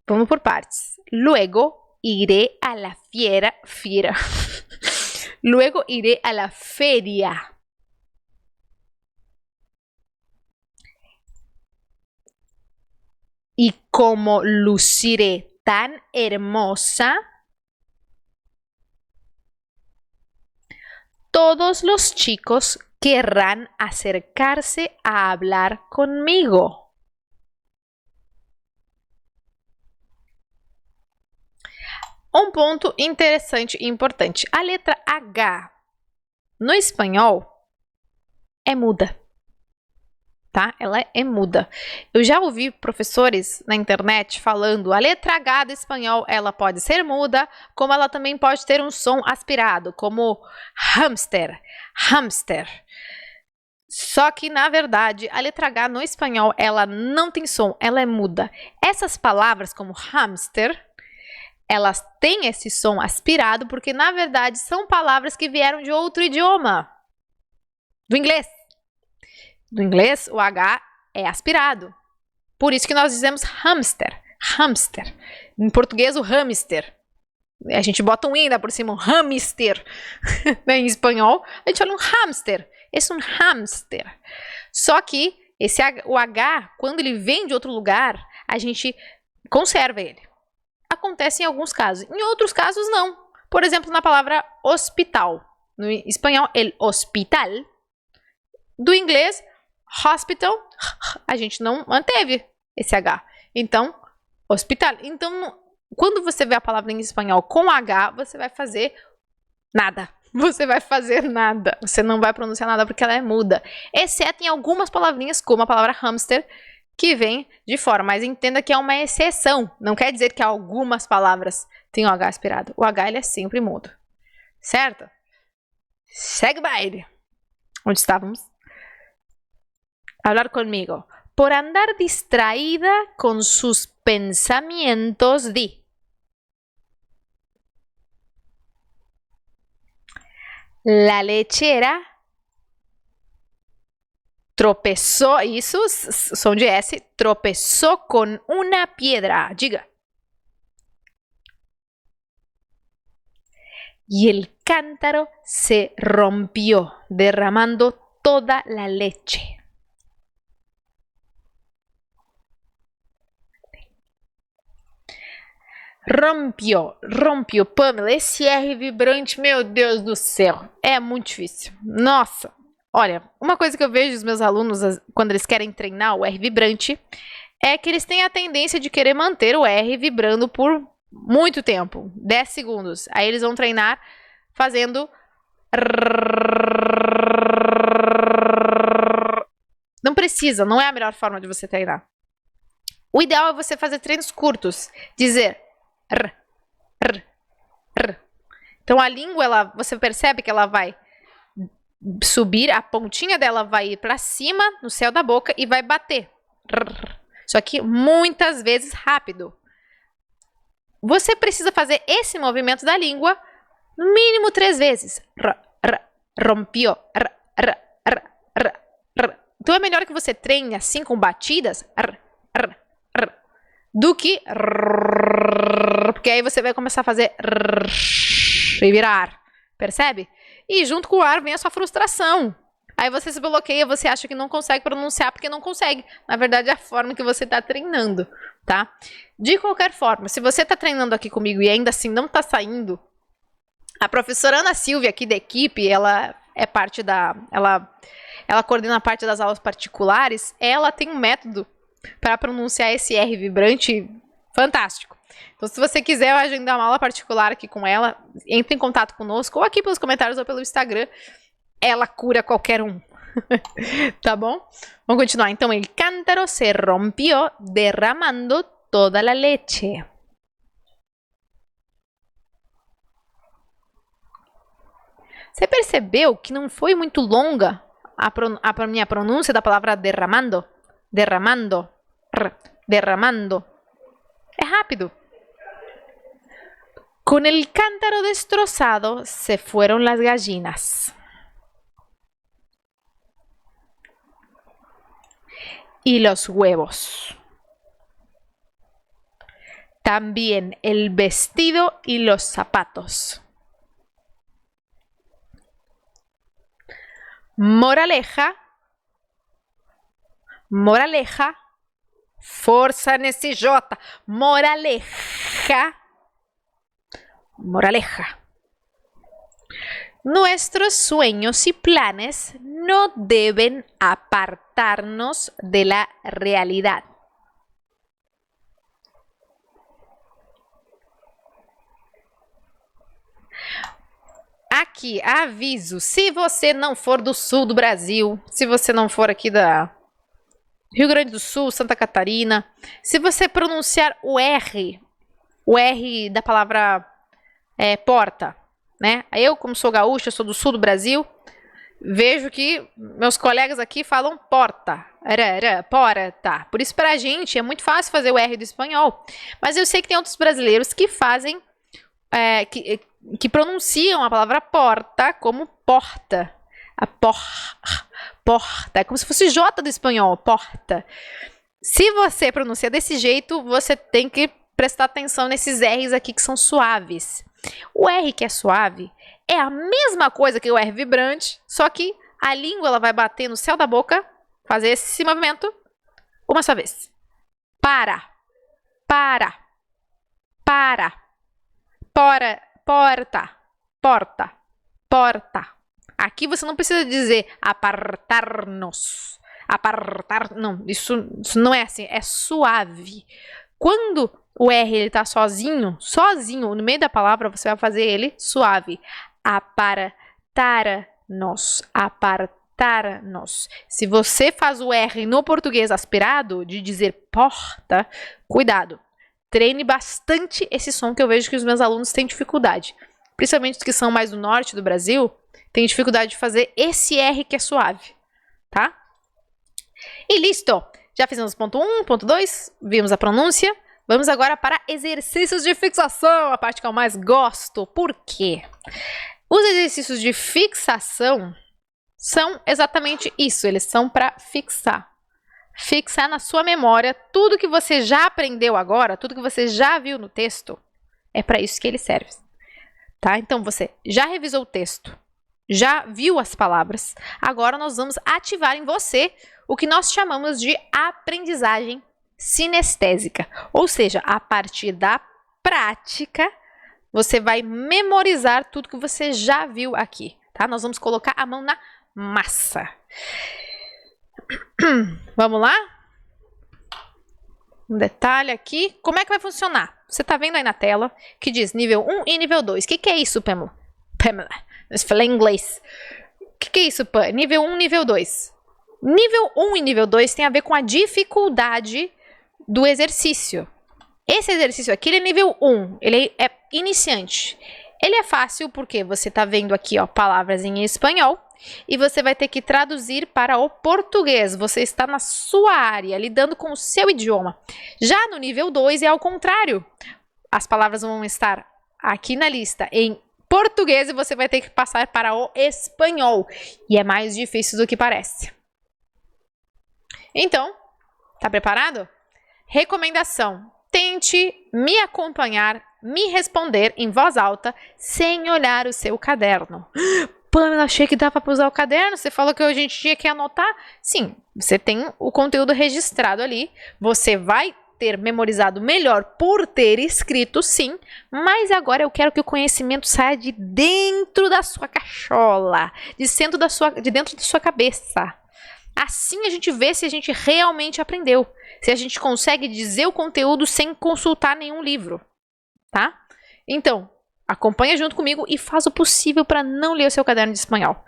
Vamos por partes. Luego iré a la fiera. Luego iré a la feria. Y como luciré tan hermosa, todos los chicos querrán acercarse a hablar conmigo. Um ponto interessante e importante. A letra H no espanhol é muda. Tá? Ela é muda. Eu já ouvi professores na internet falando a letra H do espanhol, ela pode ser muda, como ela também pode ter um som aspirado, como hamster, hamster. Só que, na verdade, a letra H no espanhol, ela não tem som, ela é muda. Essas palavras, como hamster, elas têm esse som aspirado porque, na verdade, são palavras que vieram de outro idioma, do inglês. Do inglês, o H é aspirado. Por isso que nós dizemos hamster, hamster. Em português, o hamster. A gente bota um ainda por cima, um hamster. Em espanhol, a gente fala um hamster. Esse é um hamster. Só que o H, quando ele vem de outro lugar, a gente conserva ele. Acontece em alguns casos. Em outros casos, não. Por exemplo, na palavra hospital. No espanhol, el hospital. Do inglês, hospital, a gente não manteve esse H. Então, hospital. Então, quando você vê a palavra em espanhol com H, você vai fazer nada. Você vai fazer nada. Você não vai pronunciar nada porque ela é muda. Exceto em algumas palavrinhas, como a palavra hamster, que vem de fora. Mas entenda que é uma exceção. Não quer dizer que algumas palavras têm o H aspirado. O H ele é sempre mudo. Certo? Segue baile. Onde estávamos? Hablar conmigo. Por andar distraída con sus pensamientos, di. La lechera tropezó, isso, som de S, tropezó con una piedra. Diga. Y el cántaro se rompió, derramando toda la leche. Rompió, Pamela, esse R vibrante, meu Deus do céu, é muito difícil. Nossa, olha, uma coisa que eu vejo dos meus alunos quando eles querem treinar o R vibrante é que eles têm a tendência de querer manter o R vibrando por muito tempo, 10 segundos. Aí eles vão treinar fazendo... Não precisa, não é a melhor forma de você treinar. O ideal é você fazer treinos curtos, dizer... Então a língua, você percebe que ela vai subir, a pontinha dela vai ir para cima no céu da boca e vai bater. Só que muitas vezes rápido. Você precisa fazer esse movimento da língua no mínimo 3 vezes. Rompió. Então é melhor que você treine assim com batidas do que porque aí você vai começar a fazer e virar, percebe? E junto com o ar vem a sua frustração. Aí você se bloqueia, você acha que não consegue pronunciar porque não consegue. Na verdade é a forma que você está treinando, tá? De qualquer forma, se você está treinando aqui comigo e ainda assim não está saindo, a professora Ana Silvia aqui da equipe, ela é parte da... Ela coordena a parte das aulas particulares, ela tem um método para pronunciar esse R vibrante fantástico. Então, se você quiser agendar uma aula particular aqui com ela, entre em contato conosco, ou aqui pelos comentários ou pelo Instagram. Ela cura qualquer um. Tá bom? Vamos continuar. Então, el cántaro se rompió derramando toda la leche. Você percebeu que não foi muito longa a minha pronúncia da palavra derramando? Derramando. Derramando. É rápido. Con el cántaro destrozado se fueron las gallinas. y los huevos. También el vestido y los zapatos. Moraleja. Moraleja. Força nesse J. Moraleja. Moraleja. Nuestros sueños y planes no deben apartarnos de la realidad. Aqui, aviso, se você não for do sul do Brasil, se você não for aqui da Rio Grande do Sul, Santa Catarina, se você pronunciar o R da palavra porta, né? Eu, como sou gaúcha, sou do sul do Brasil, vejo que meus colegas aqui falam porta, porta. Por isso, pra gente, é muito fácil fazer o R do espanhol. Mas eu sei que tem outros brasileiros que fazem, que pronunciam a palavra porta como porta. A porta. É como se fosse J do espanhol, porta. Se você pronuncia desse jeito, você tem que prestar atenção nesses R's aqui que são suaves. O R que é suave é a mesma coisa que o R vibrante, só que a língua ela vai bater no céu da boca, fazer esse movimento uma só vez. Para. Porta. Aqui você não precisa dizer apartar-nos. Não, isso não é assim, é suave. Quando o R ele tá sozinho, no meio da palavra, você vai fazer ele suave. Apartar-nos. Se você faz o R no português aspirado, de dizer porta, cuidado. Treine bastante esse som que eu vejo que os meus alunos têm dificuldade. Principalmente os que são mais do norte do Brasil, têm dificuldade de fazer esse R que é suave, tá? E listo! Já fizemos ponto 1, ponto 2, vimos a pronúncia. Vamos agora para exercícios de fixação, a parte que eu mais gosto. Por quê? Os exercícios de fixação são exatamente isso, eles são para fixar. Fixar na sua memória tudo que você já aprendeu agora, tudo que você já viu no texto, é para isso que ele serve. Tá? Então, você já revisou o texto, já viu as palavras, agora nós vamos ativar em você o que nós chamamos de aprendizagem sinestésica. Ou seja, a partir da prática, você vai memorizar tudo que você já viu aqui. Tá? Nós vamos colocar a mão na massa. Vamos lá? Um detalhe aqui. Como é que vai funcionar? Você está vendo aí na tela que diz nível 1 e nível 2. O que é isso, Pamela? Eu falei em inglês. O que é isso, Pam? Nível 1 e nível 2. Nível 1 e nível 2 tem a ver com a dificuldade do exercício. Esse exercício aqui ele é nível 1. Ele é iniciante. Ele é fácil porque você está vendo aqui ó, palavras em espanhol. E você vai ter que traduzir para o português. Você está na sua área, lidando com o seu idioma. Já no nível 2 é ao contrário. As palavras vão estar aqui na lista em português e você vai ter que passar para o espanhol. E é mais difícil do que parece. Então, tá preparado? Recomendação. Tente me acompanhar, me responder em voz alta, sem olhar o seu caderno. Pamela, achei que dava para usar o caderno. Você falou que a gente tinha que anotar. Sim, você tem o conteúdo registrado ali. Você vai ter memorizado melhor por ter escrito, sim. Mas agora eu quero que o conhecimento saia de dentro da sua cachola, de dentro da sua cabeça. Assim a gente vê se a gente realmente aprendeu. Se a gente consegue dizer o conteúdo sem consultar nenhum livro, tá? Então, acompanha junto comigo e faz o possível para não ler o seu caderno de espanhol.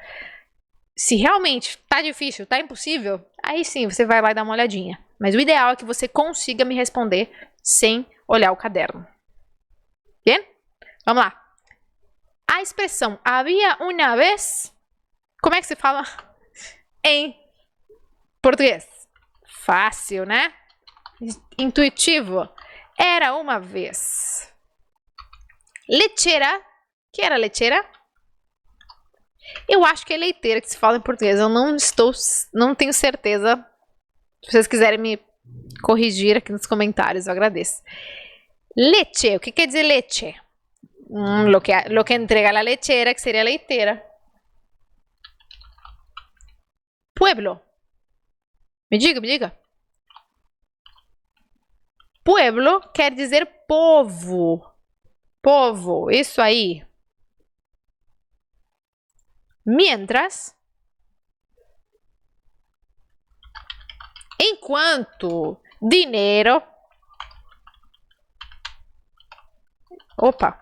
Se realmente tá difícil, tá impossível, aí sim você vai lá e dá uma olhadinha. Mas o ideal é que você consiga me responder sem olhar o caderno. Bem? Vamos lá. A expressão havia uma vez, como é que se fala em português? Fácil, né? Intuitivo. Era uma vez. Lecheira. Que era lecheira? Eu acho que é leiteira que se fala em português. Eu não tenho certeza Se vocês quiserem me corrigir aqui nos comentários, eu agradeço. Leche, o que quer dizer leche? Lo que entrega la lechera, que seria a leiteira. Pueblo. Me diga, me diga. Pueblo quer dizer povo. Povo, isso aí. Mientras. Enquanto. Dinheiro. Opa,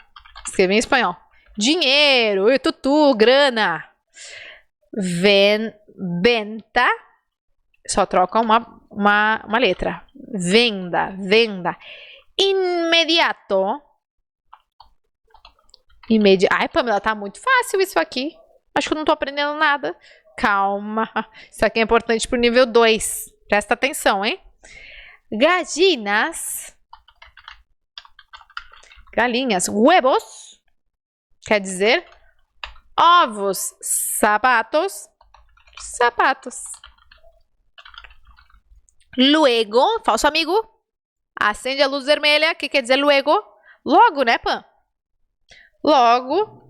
escrevi em espanhol. Dinheiro, tutu, grana. Venta. Só troca uma letra. Venda, venda. Imediato. Ai, Pamela, tá muito fácil isso aqui. Acho que eu não tô aprendendo nada. Calma. Isso aqui é importante pro nível 2. Presta atenção, hein? Gallinas. Galinhas. Huevos. Quer dizer ovos. Sapatos. Sapatos. Luego. Falso amigo. Acende a luz vermelha. O que quer dizer luego? Logo, né, Pam? Logo.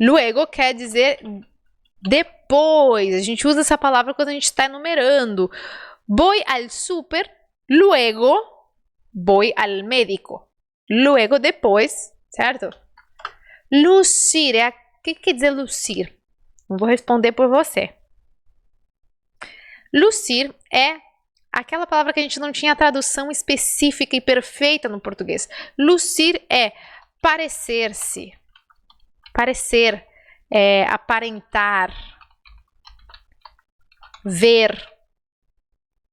Luego quer dizer depois. A gente usa essa palavra quando a gente está enumerando. Voy al super. Luego. Voy al médico. Luego, depois. Certo? Lucir. O que quer dizer lucir? Eu vou responder por você. Lucir é aquela palavra que a gente não tinha tradução específica e perfeita no português. Lucir é parecer-se. Parecer, aparentar, ver,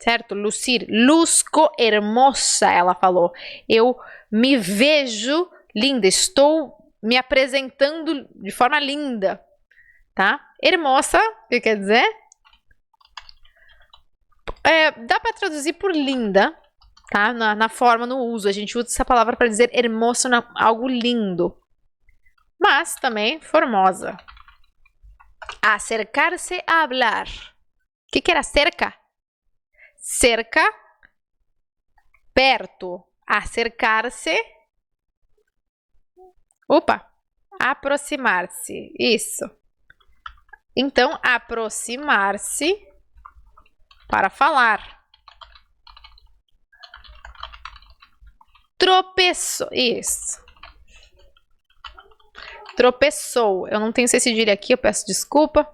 certo? Lucir, luzco hermosa, ela falou. Eu me vejo linda, estou me apresentando de forma linda, tá? Hermosa, o que quer dizer? Dá para traduzir por linda, tá? Na forma, no uso. A gente usa essa palavra para dizer hermoso, algo lindo. Mas também formosa. Acercar-se a hablar. O que era cerca? Cerca, perto. Acercar-se. Opa! Aproximar-se. Isso. Então, aproximar-se para falar. Tropeçou. Isso. Tropeçou. Eu não tenho esse cedilha aqui, eu peço desculpa.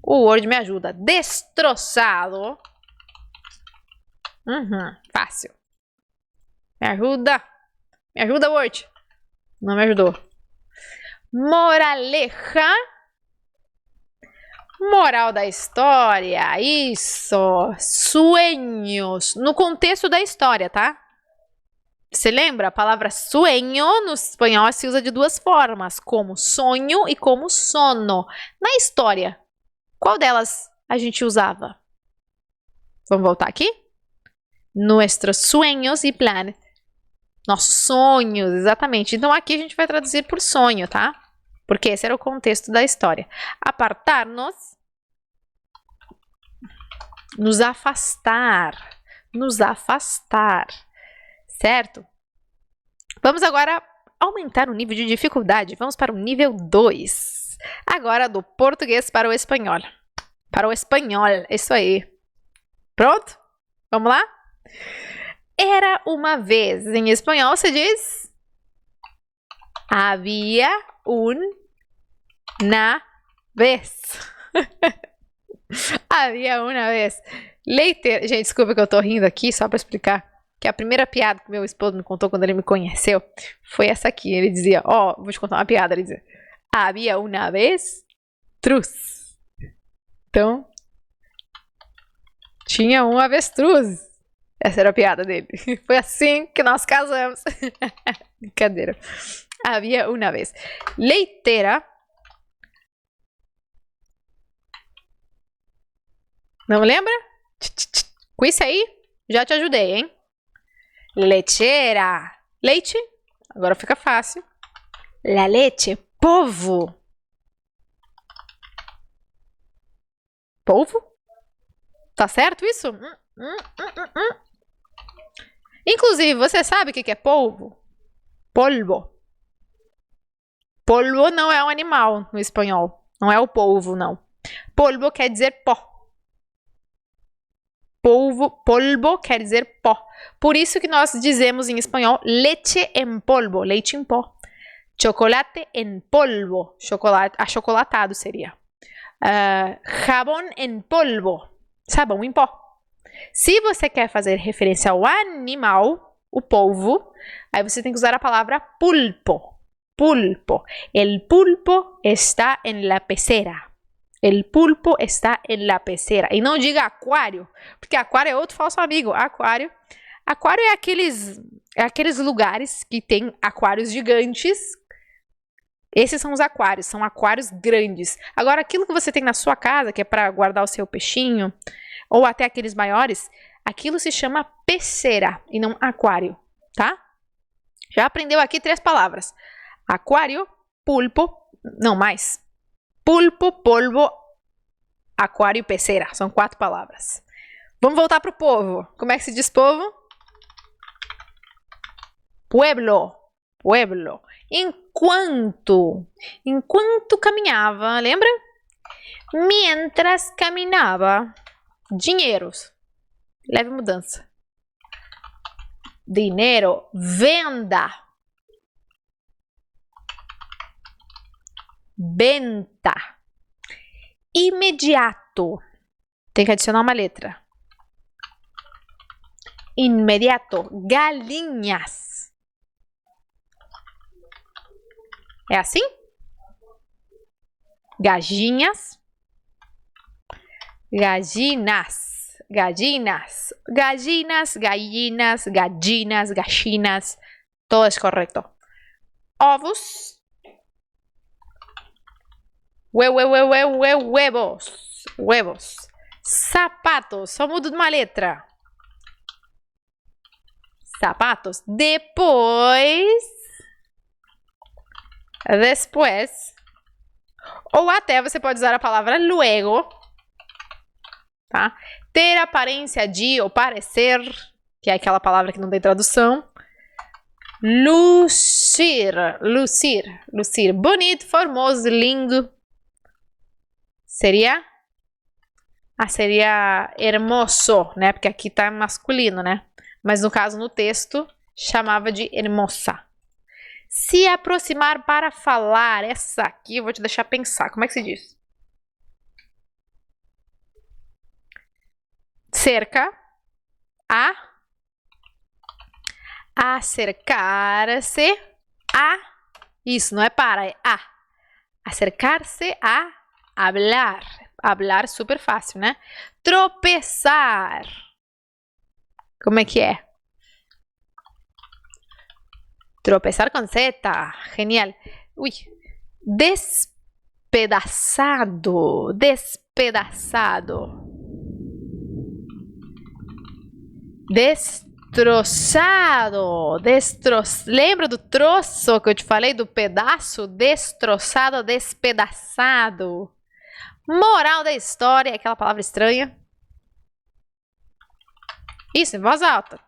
O Word me ajuda. Destroçado. Fácil. Me ajuda. Me ajuda, Word. Não me ajudou. Moraleja. Moral da história. Isso. Sueños. No contexto da história, tá? Você lembra? A palavra sueño no espanhol se usa de duas formas, como sonho e como sono. Na história, qual delas a gente usava? Vamos voltar aqui? Nuestros sueños y planes. Nossos sonhos, exatamente. Então aqui a gente vai traduzir por sonho, tá? Porque esse era o contexto da história. Apartar-nos. Nos afastar. Nos afastar. Certo? Vamos agora aumentar o nível de dificuldade. Vamos para o nível 2. Agora do português para o espanhol. Para o espanhol, isso aí. Pronto? Vamos lá? Era uma vez. Em espanhol se diz... Havia una vez. Havia uma vez. Leite... Gente, desculpa que eu tô rindo aqui, só para explicar. Que a primeira piada que meu esposo me contou quando ele me conheceu foi essa aqui. Ele dizia, vou te contar uma piada. Ele dizia, havia uma vez truz. Então, tinha um avestruz. Essa era a piada dele. Foi assim que nós casamos. Brincadeira. Havia uma vez. Leiteira. Não lembra? Com isso aí, já te ajudei, hein? Lechera. Leite. Agora fica fácil. La leche. Povo. Polvo? Tá certo isso? Inclusive, você sabe o que é polvo? Polvo. Polvo não é um animal no espanhol. Não é o polvo, não. Polvo quer dizer pó. Polvo quer dizer pó. Por isso que nós dizemos em espanhol leche em polvo, leite em pó. Chocolate em polvo, chocolate, achocolatado seria. Jabón em polvo, sabão em pó. Se você quer fazer referência ao animal, o polvo, aí você tem que usar a palavra pulpo. Pulpo. El pulpo está en la pecera. El pulpo está en la pecera. E não diga aquário, porque aquário é outro falso amigo. Aquário é aqueles lugares que tem aquários gigantes. Esses são os aquários, são aquários grandes. Agora, aquilo que você tem na sua casa, que é para guardar o seu peixinho, ou até aqueles maiores, aquilo se chama pecera e não aquário, tá? Já aprendeu aqui 3 palavras. Aquário, pulpo, não mais. Pulpo, polvo, aquário e pecera. São 4 palavras. Vamos voltar pro povo. Como é que se diz povo? Pueblo. Pueblo. Enquanto caminhava, lembra? Mientras caminhava. Dinheiros. Leve mudança. Dinheiro. Venda. Venta. Imediato. Tem que adicionar uma letra. Inmediato. Galinhas. É assim? Gajinhas. Gallinas. Gallinas. Gallinas, gallinas, gallinas, gachinas. Todo es correcto. Ovos. Huevos. Huevos. Sapatos. Só mudo uma letra. Sapatos. Depois. Ou até você pode usar a palavra luego. Tá? Ter aparência de ou parecer, que é aquela palavra que não tem tradução. Lucir. Bonito, formoso, lindo. Seria hermoso, né? Porque aqui tá masculino, né? Mas no caso, no texto, chamava de hermosa. Se aproximar para falar. Essa aqui eu vou te deixar pensar. Como é que se diz? Cerca. Acercar-se a. Isso, não é para, é a. Acercar-se a hablar. Hablar super fácil, né? Tropeçar. Como é que é? Tropeçar com Z. Genial. Ui. Despedaçado. Despedaçado. Destroçado. Lembra do troço que eu te falei? Do pedaço? Destroçado, despedaçado. Moral da história. Aquela palavra estranha. Isso, em voz alta.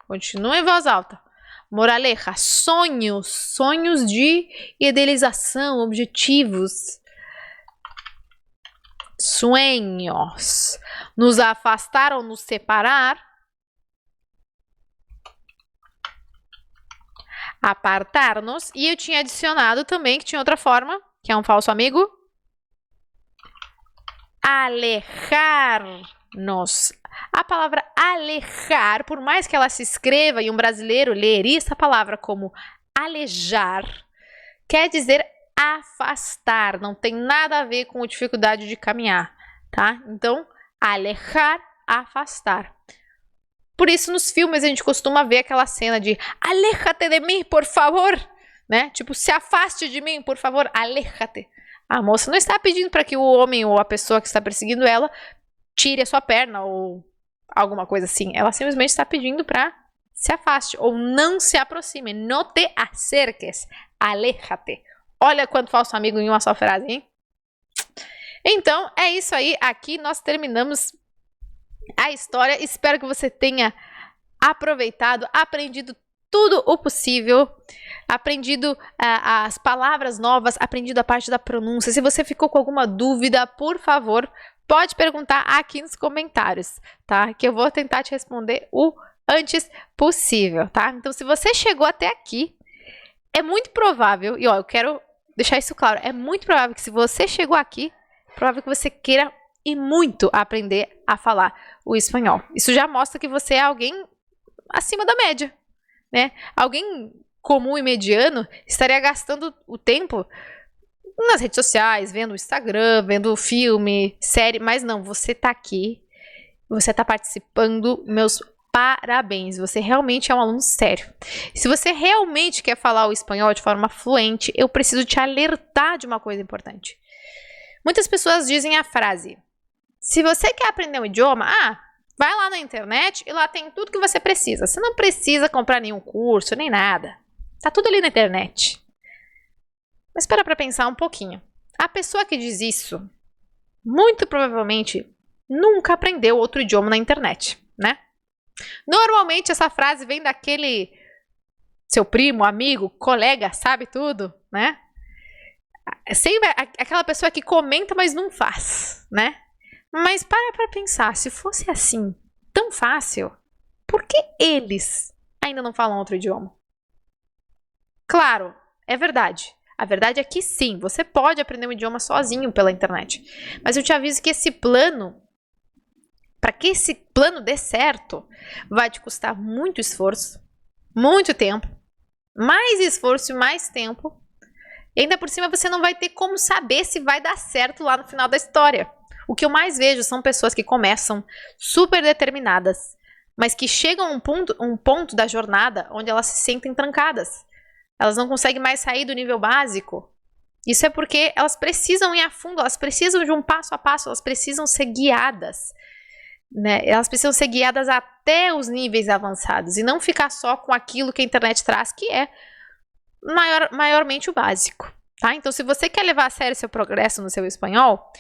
Continua em voz alta. Moraleja. Sonhos. Sonhos de idealização. Objetivos. Sueños. Nos afastar ou nos separar. Apartar-nos. E eu tinha adicionado também, que tinha outra forma, que é um falso amigo. Alejar-nos. A palavra alejar, por mais que ela se escreva e um brasileiro leria essa palavra como alejar, quer dizer afastar. Não tem nada a ver com a dificuldade de caminhar, tá? Então, alejar, afastar. Por isso, nos filmes, a gente costuma ver aquela cena de aléjate de mim, por favor, né? Tipo, se afaste de mim, por favor, aléjate. A moça não está pedindo para que o homem ou a pessoa que está perseguindo ela tire a sua perna ou alguma coisa assim. Ela simplesmente está pedindo para se afaste ou não se aproxime. No te acerques, aléjate. Olha quanto falso amigo em uma só frase, hein? Então, é isso aí. Aqui nós terminamos a história. Espero que você tenha aproveitado, aprendido tudo o possível, aprendido as palavras novas, aprendido a parte da pronúncia. Se você ficou com alguma dúvida, por favor, pode perguntar aqui nos comentários, tá? Que eu vou tentar te responder o antes possível, tá? Então, se você chegou até aqui, é muito provável, e ó, eu quero deixar isso claro, é muito provável que se você chegou aqui, é provável que você queira e muito aprender a falar o espanhol. Isso já mostra que você é alguém acima da média, né? Alguém comum e mediano estaria gastando o tempo nas redes sociais, vendo o Instagram, vendo filme, série, mas não, você tá aqui, você tá participando, meus parabéns, você realmente é um aluno sério. Se você realmente quer falar o espanhol de forma fluente, eu preciso te alertar de uma coisa importante. Muitas pessoas dizem a frase: se você quer aprender um idioma, vai lá na internet e lá tem tudo que você precisa. Você não precisa comprar nenhum curso, nem nada. Tá tudo ali na internet. Mas espera para pensar um pouquinho. A pessoa que diz isso, muito provavelmente, nunca aprendeu outro idioma na internet, né? Normalmente essa frase vem daquele seu primo, amigo, colega, sabe tudo, né? Sempre aquela pessoa que comenta, mas não faz, né? Mas para pensar, se fosse assim, tão fácil, por que eles ainda não falam outro idioma? Claro, é verdade. A verdade é que sim, você pode aprender um idioma sozinho pela internet. Mas eu te aviso que esse plano, para que esse plano dê certo, vai te custar muito esforço, muito tempo, mais esforço e mais tempo. E ainda por cima você não vai ter como saber se vai dar certo lá no final da história. O que eu mais vejo são pessoas que começam super determinadas, mas que chegam a um ponto da jornada onde elas se sentem trancadas. Elas não conseguem mais sair do nível básico. Isso é porque elas precisam ir a fundo, elas precisam de um passo a passo, elas precisam ser guiadas, né? Elas precisam ser guiadas até os níveis avançados e não ficar só com aquilo que a internet traz, que é maiormente o básico, tá? Então, se você quer levar a sério seu progresso no seu espanhol,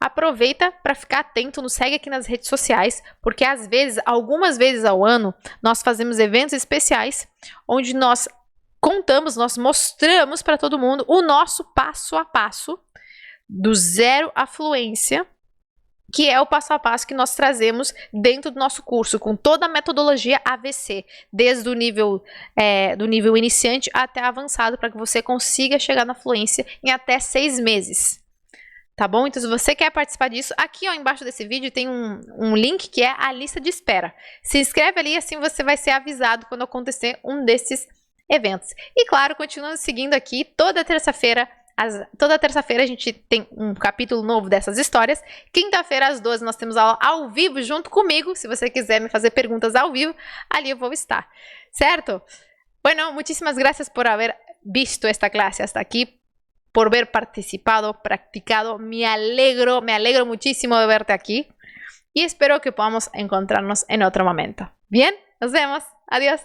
aproveita para ficar atento, nos segue aqui nas redes sociais, porque às vezes, algumas vezes ao ano, nós fazemos eventos especiais onde nós contamos, nós mostramos para todo mundo o nosso passo a passo do zero à fluência, que é o passo a passo que nós trazemos dentro do nosso curso, com toda a metodologia AVC, desde o nível, do nível iniciante até avançado, para que você consiga chegar na fluência em até 6 meses. Tá bom? Então, se você quer participar disso, aqui ó, embaixo desse vídeo tem um link que é a lista de espera. Se inscreve ali, assim você vai ser avisado quando acontecer um desses eventos. E claro, continua seguindo aqui toda terça-feira. Toda terça-feira a gente tem um capítulo novo dessas histórias. Quinta-feira às 12 nós temos aula ao vivo junto comigo. Se você quiser me fazer perguntas ao vivo, ali eu vou estar. ¿Certo? Bueno, muchísimas gracias por haber visto esta clase hasta aquí, por haber participado, practicado. Me alegro muchísimo de verte aquí y espero que podamos encontrarnos en otro momento. Bien, nos vemos. Adiós.